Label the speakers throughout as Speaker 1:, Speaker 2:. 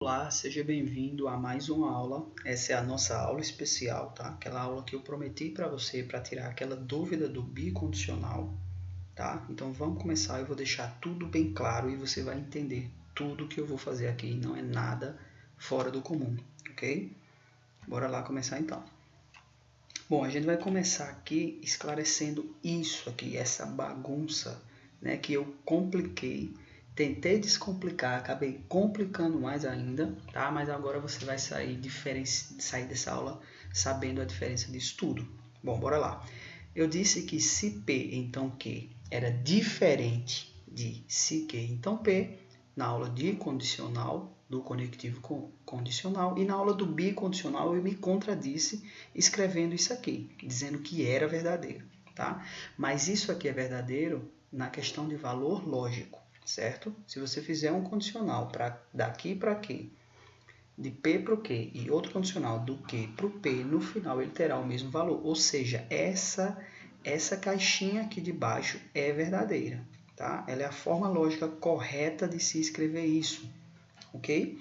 Speaker 1: Olá, seja bem-vindo a mais uma aula. Essa é a nossa aula especial, tá? Aquela aula que eu prometi para você para tirar aquela dúvida do bicondicional, tá? Então vamos começar, eu vou deixar tudo bem claro e você vai entender tudo que eu vou fazer aqui, não é nada fora do comum, ok? Bora lá começar então. Bom, a gente vai começar aqui esclarecendo isso aqui, essa bagunça, né, que eu compliquei. Tentei descomplicar, acabei complicando mais ainda, tá? Mas agora você vai sair dessa aula sabendo a diferença disso tudo. Bom, bora lá. Eu disse que se P, então Q, era diferente de se Q, então P, na aula de condicional, do conectivo condicional, e na aula do bicondicional eu me contradisse escrevendo isso aqui, dizendo que era verdadeiro, tá? Mas isso aqui é verdadeiro na questão de valor lógico, certo? Se você fizer um condicional para daqui para aqui, de P para o Q, e outro condicional do Q para o P, no final ele terá o mesmo valor, ou seja, essa caixinha aqui de baixo é verdadeira, tá? Ela é a forma lógica correta de se escrever isso, ok?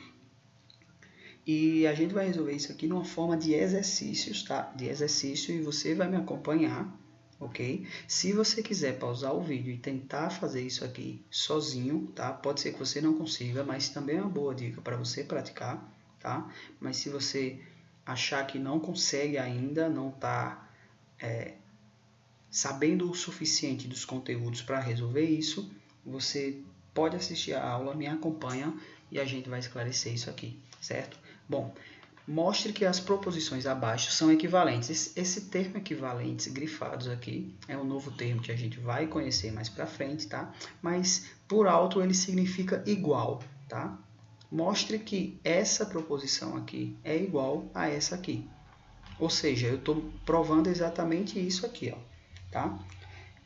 Speaker 1: E a gente vai resolver isso aqui numa forma de exercícios, tá? De exercício, e você vai me acompanhar, ok? Se você quiser pausar o vídeo e tentar fazer isso aqui sozinho, tá? Pode ser que você não consiga, mas também é uma boa dica para você praticar, tá? Mas se você achar que não consegue ainda, não está sabendo o suficiente dos conteúdos para resolver isso, você pode assistir a aula, me acompanha e a gente vai esclarecer isso aqui, certo? Bom, mostre que as proposições abaixo são equivalentes. Esse termo equivalentes grifados aqui é um novo termo que a gente vai conhecer mais para frente, tá? Mas por alto ele significa igual, tá? Mostre que essa proposição aqui é igual a essa aqui. Ou seja, eu estou provando exatamente isso aqui, ó, tá?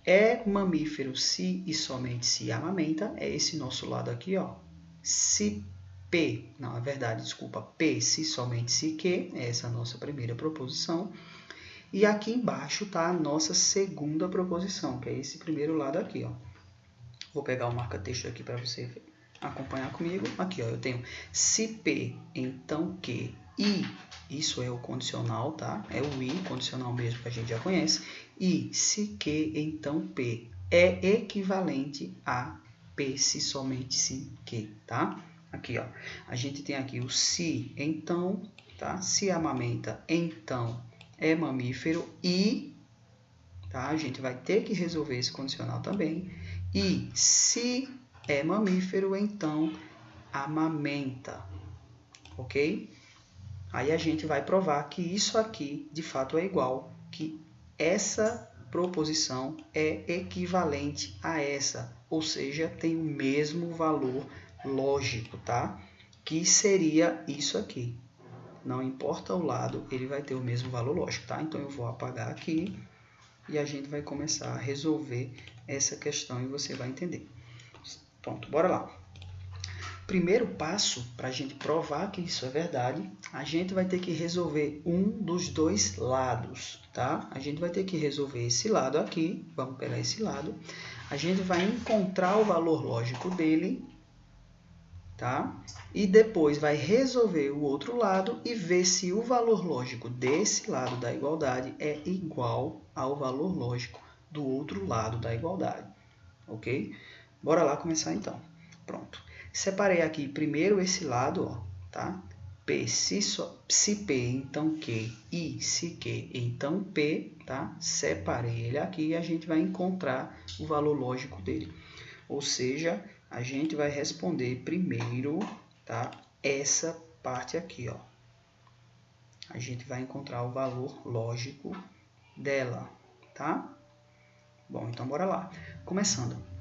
Speaker 1: É mamífero se e somente se amamenta, é esse nosso lado aqui, ó. Se P, não, é verdade, desculpa, P se somente se Q, é essa a nossa primeira proposição. E aqui embaixo está a nossa segunda proposição, que é esse primeiro lado aqui, ó. Vou pegar o marca-texto aqui para você acompanhar comigo. Aqui, ó, eu tenho se P, então Q, I, isso é o condicional, tá? É o I, condicional mesmo que a gente já conhece. E se Q, então P, é equivalente a P se somente se Q, tá? Aqui, ó, a gente tem aqui o se, então, tá? Se amamenta, então, é mamífero e, tá? A gente vai ter que resolver esse condicional também. E se é mamífero, então amamenta, ok? Aí a gente vai provar que isso aqui, de fato, é igual, que essa proposição é equivalente a essa, ou seja, tem o mesmo valor lógico, tá? Que seria isso aqui. Não importa o lado, ele vai ter o mesmo valor lógico, tá? Então eu vou apagar aqui e a gente vai começar a resolver essa questão e você vai entender. Pronto, bora lá. Primeiro passo, para a gente provar que isso é verdade, a gente vai ter que resolver um dos dois lados, tá? A gente vai ter que resolver esse lado aqui, vamos pegar esse lado, a gente vai encontrar o valor lógico dele, tá? E depois vai resolver o outro lado e ver se o valor lógico desse lado da igualdade é igual ao valor lógico do outro lado da igualdade, ok? Bora lá começar então. Pronto. Separei aqui primeiro esse lado, ó, tá? P, se P, então Q, I, se Q, então P, tá? Separei ele aqui e a gente vai encontrar o valor lógico dele. Ou seja, a gente vai responder primeiro, tá? Essa parte aqui, ó. A gente vai encontrar o valor lógico dela, tá? Bom, então bora lá. Começando.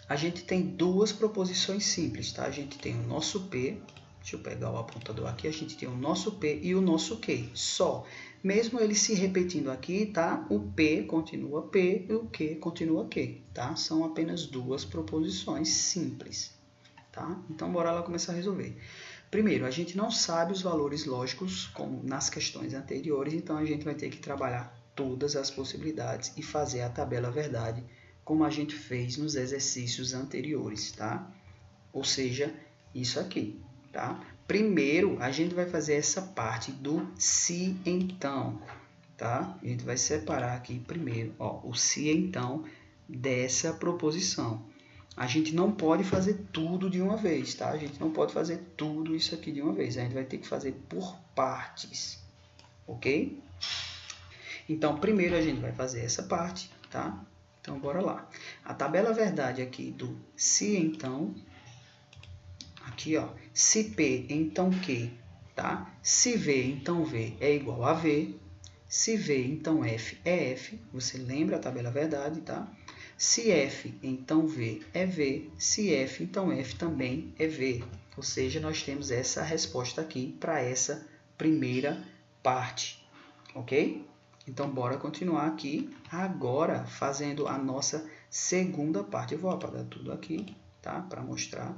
Speaker 1: A gente tem duas proposições simples, tá? A gente tem o nosso P, deixa eu pegar o apontador aqui, a gente tem o nosso P e o nosso Q, só. Mesmo ele se repetindo aqui, tá? O P continua P e o Q continua Q, tá? São apenas duas proposições simples, tá? Então, bora lá começar a resolver. Primeiro, a gente não sabe os valores lógicos, como nas questões anteriores, então a gente vai ter que trabalhar todas as possibilidades e fazer a tabela verdade, como a gente fez nos exercícios anteriores, tá? Ou seja, isso aqui, tá? primeiro a gente vai fazer essa parte do se então, tá? A gente vai separar aqui primeiro, ó, o se então dessa proposição. A gente não pode fazer tudo de uma vez, tá? A gente não pode fazer tudo isso aqui de uma vez. A gente vai ter que fazer por partes, ok? Então, primeiro a gente vai fazer essa parte, tá? Então, bora lá. A tabela verdade aqui do se então, aqui, ó, se P, então Q, tá? Se V, então V é igual a V. Se V, então F é F. Você lembra a tabela verdade, tá? Se F, então V é V. Se F, então F também é V. Ou seja, nós temos essa resposta aqui para essa primeira parte, ok? Então, bora continuar aqui, agora fazendo a nossa segunda parte. Eu vou apagar tudo aqui, tá? Para mostrar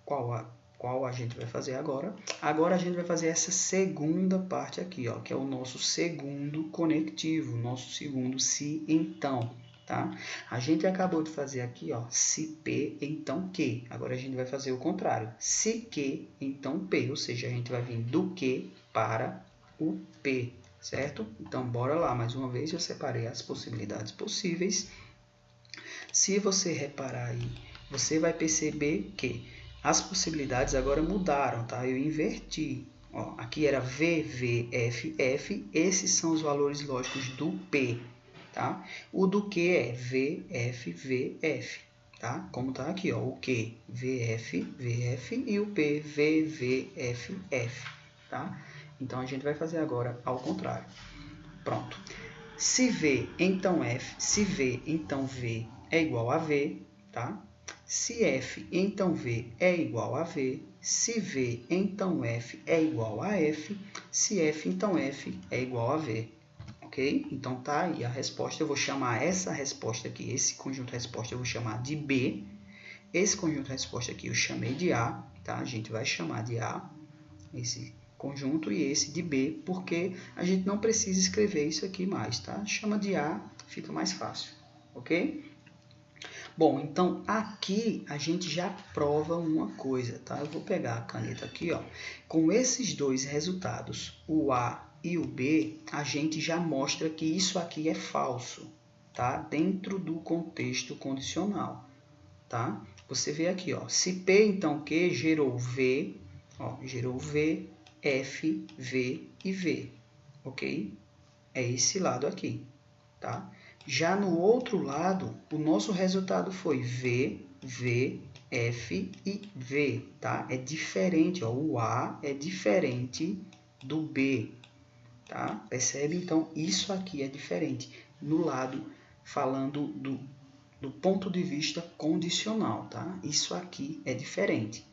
Speaker 1: qual a gente vai fazer agora. Agora a gente vai fazer essa segunda parte aqui, ó, que é o nosso segundo conectivo, nosso segundo se então, tá? A gente acabou de fazer aqui, ó, se P, então Q. Agora a gente vai fazer o contrário. Se Q, então P, ou seja, a gente vai vir do Q para o P, certo? Então, bora lá. Mais uma vez, eu separei as possibilidades possíveis. Se você reparar aí, você vai perceber que as possibilidades agora mudaram, tá? Eu inverti. Ó, aqui era V, V, F, F. Esses são os valores lógicos do P, tá? O do Q é V, F, V, F, tá? Como tá aqui, ó, o Q, V, F, V, F e o P, V, V, F, F, tá? Então, a gente vai fazer agora ao contrário. Pronto. Se V, então F, se V, então V é igual a V, tá? Se F, então V é igual a V. Se V, então F é igual a F. Se F, então F é igual a V. Ok? Então, tá aí a resposta. Eu vou chamar essa resposta aqui, esse conjunto de resposta, eu vou chamar de B. Esse conjunto de resposta aqui eu chamei de A, tá? A gente vai chamar de A, esse conjunto, e esse de B, porque a gente não precisa escrever isso aqui mais, tá? Chama de A, fica mais fácil, ok? Bom, então aqui a gente já prova uma coisa, tá? Eu vou pegar a caneta aqui, ó. Com esses dois resultados, o A e o B, a gente já mostra que isso aqui é falso, tá? Dentro do contexto condicional, tá? Você vê aqui, ó. Se P, então Q gerou V, ó, gerou V, F, V e V, ok? É esse lado aqui, tá? Já no outro lado, o nosso resultado foi V, V, F e V, tá? É diferente, ó, o A é diferente do B, tá? Percebe? Então, isso aqui é diferente no lado falando do ponto de vista condicional, tá? Isso aqui é diferente.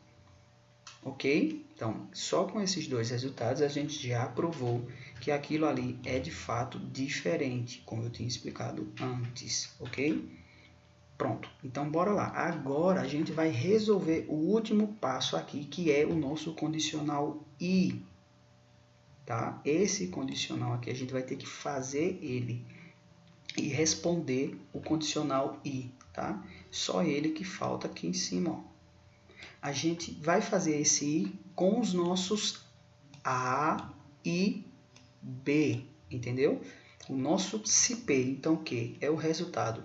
Speaker 1: Ok? Então, só com esses dois resultados a gente já provou que aquilo ali é de fato diferente, como eu tinha explicado antes, ok? Pronto, então bora lá. Agora a gente vai resolver o último passo aqui, que é o nosso condicional I, tá? Esse condicional aqui a gente vai ter que fazer ele e responder o condicional I, tá? Só ele que falta aqui em cima, ó. A gente vai fazer esse I com os nossos A e B, entendeu? O nosso se P, então, que é o resultado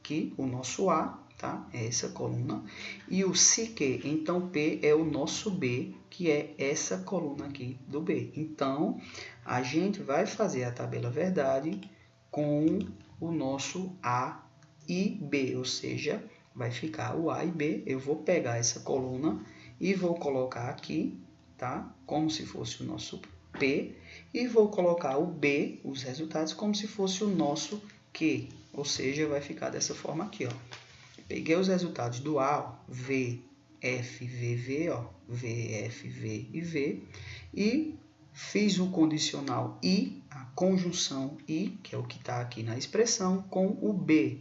Speaker 1: que o nosso A, tá? É essa coluna. E o se Q, então, P é o nosso B, que é essa coluna aqui do B. Então, a gente vai fazer a tabela verdade com o nosso A e B, ou seja, vai ficar o A e B. Eu vou pegar essa coluna e vou colocar aqui, tá? Como se fosse o nosso P. E vou colocar o B, os resultados, como se fosse o nosso Q. Ou seja, vai ficar dessa forma aqui, ó. Peguei os resultados do A, ó, V, F, V, V, ó. V, F, V e V. E fiz o condicional I, a conjunção I, que é o que está aqui na expressão, com o B.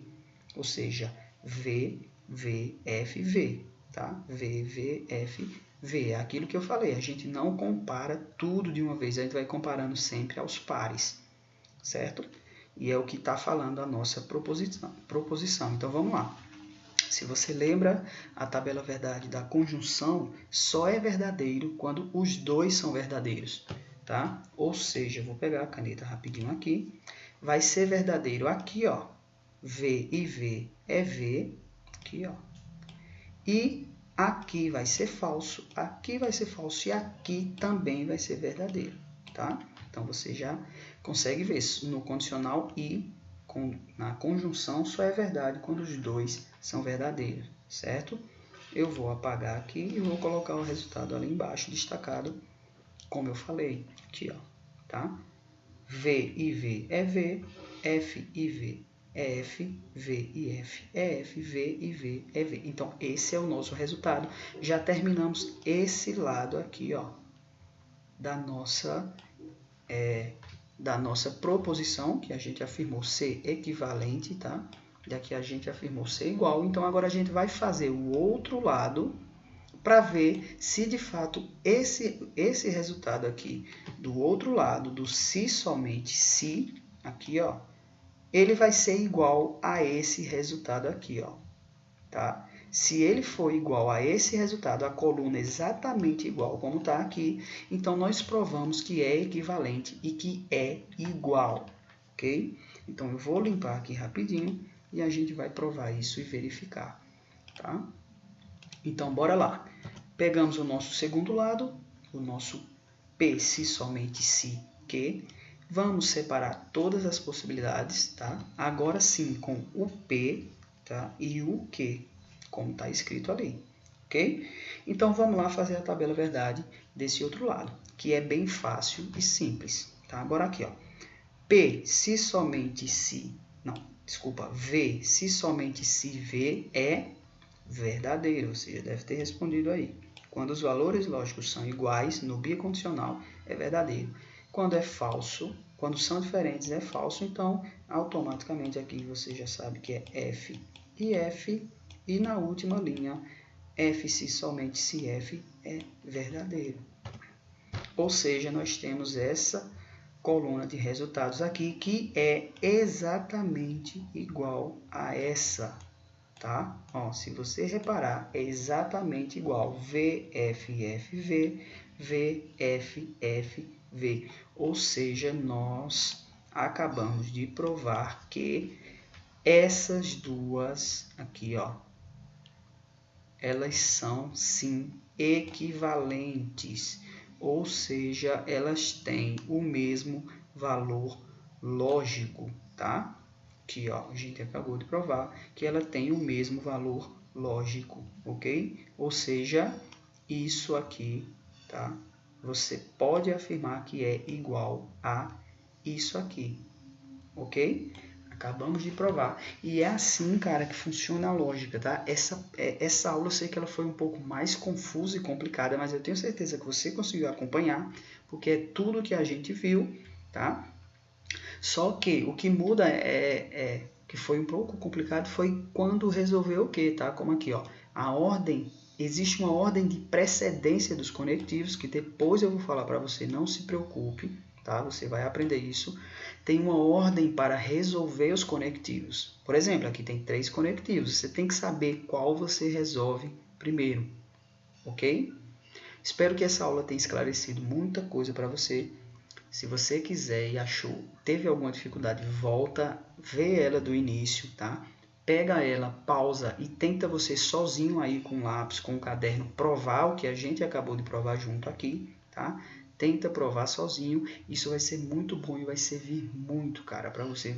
Speaker 1: Ou seja, V, V, F, V, tá? V, V, F, V. É aquilo que eu falei, a gente não compara tudo de uma vez, a gente vai comparando sempre aos pares, certo? E é o que está falando a nossa proposição. Então, vamos lá. Se você lembra, a tabela verdade da conjunção só é verdadeiro quando os dois são verdadeiros, tá? Ou seja, eu vou pegar a caneta rapidinho aqui, vai ser verdadeiro aqui, ó, V e V é V, aqui, ó, e aqui vai ser falso, aqui vai ser falso e aqui também vai ser verdadeiro, tá? Então, você já consegue ver no condicional e na conjunção só é verdade quando os dois são verdadeiros, certo? Eu vou apagar aqui e vou colocar o resultado ali embaixo, destacado, como eu falei, aqui, ó, tá? V e V é V, F e V é F, V e F é F, V e V é V. Então, esse é o nosso resultado. Já terminamos esse lado aqui, ó, da nossa proposição, que a gente afirmou ser equivalente, tá? E aqui a gente afirmou ser igual. Então, agora a gente vai fazer o outro lado para ver se, de fato, esse resultado aqui do outro lado, do se somente se, aqui, ó, ele vai ser igual a esse resultado aqui, ó, tá? Se ele for igual a esse resultado, a coluna exatamente igual como está aqui, então nós provamos que é equivalente e que é igual, ok? Então, eu vou limpar aqui rapidinho e a gente vai provar isso e verificar, tá? Então, bora lá. Pegamos o nosso segundo lado, o nosso P, se somente se que. Vamos separar todas as possibilidades, tá? Agora sim, com o P, tá? E o que, como está escrito ali, ok? Então, vamos lá fazer a tabela verdade desse outro lado, que é bem fácil e simples, tá? Agora aqui, ó. P, se somente se... Não, desculpa. V, se somente se V é verdadeiro. Você já deve ter respondido aí. Quando os valores lógicos são iguais, no bicondicional, é verdadeiro. Quando é falso, quando são diferentes, é falso. Então, automaticamente aqui você já sabe que é F e F. E na última linha, F se somente se F é verdadeiro. Ou seja, nós temos essa coluna de resultados aqui que é exatamente igual a essa, tá? Ó, se você reparar, é exatamente igual VFFV, VFFV. Ou seja, nós acabamos de provar que essas duas aqui, ó, elas são sim equivalentes. Ou seja, elas têm o mesmo valor lógico, tá? Aqui, ó, a gente acabou de provar que ela tem o mesmo valor lógico, ok? Ou seja, isso aqui, tá? Você pode afirmar que é igual a isso aqui, ok? Acabamos de provar. E é assim, cara, que funciona a lógica, tá? Essa aula eu sei que ela foi um pouco mais confusa e complicada, mas eu tenho certeza que você conseguiu acompanhar, porque é tudo que a gente viu, tá? Só que o que muda que foi um pouco complicado foi quando resolveu o que, tá? Como aqui, ó, a ordem, existe uma ordem de precedência dos conectivos, que depois eu vou falar para você, não se preocupe, tá? Você vai aprender isso. Tem uma ordem para resolver os conectivos. Por exemplo, aqui tem 3 conectivos, você tem que saber qual você resolve primeiro, ok? Espero que essa aula tenha esclarecido muita coisa para você. Se você quiser e achou, teve alguma dificuldade, volta, vê ela do início, tá? Pega ela, pausa e tenta você sozinho aí com o lápis, com o caderno, provar o que a gente acabou de provar junto aqui, tá? Tenta provar sozinho, isso vai ser muito bom e vai servir muito, cara, para você,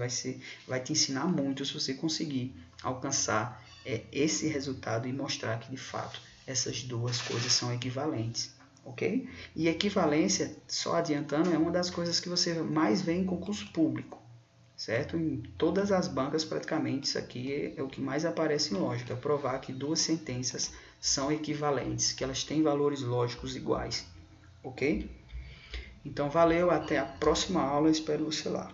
Speaker 1: vai te ensinar muito se você conseguir alcançar esse resultado e mostrar que, de fato, essas duas coisas são equivalentes. Ok? E equivalência, só adiantando, é uma das coisas que você mais vê em concurso público, certo? Em todas as bancas, praticamente, isso aqui é o que mais aparece em lógica, provar que duas sentenças são equivalentes, que elas têm valores lógicos iguais, ok? Então, valeu, até a próxima aula, espero você lá.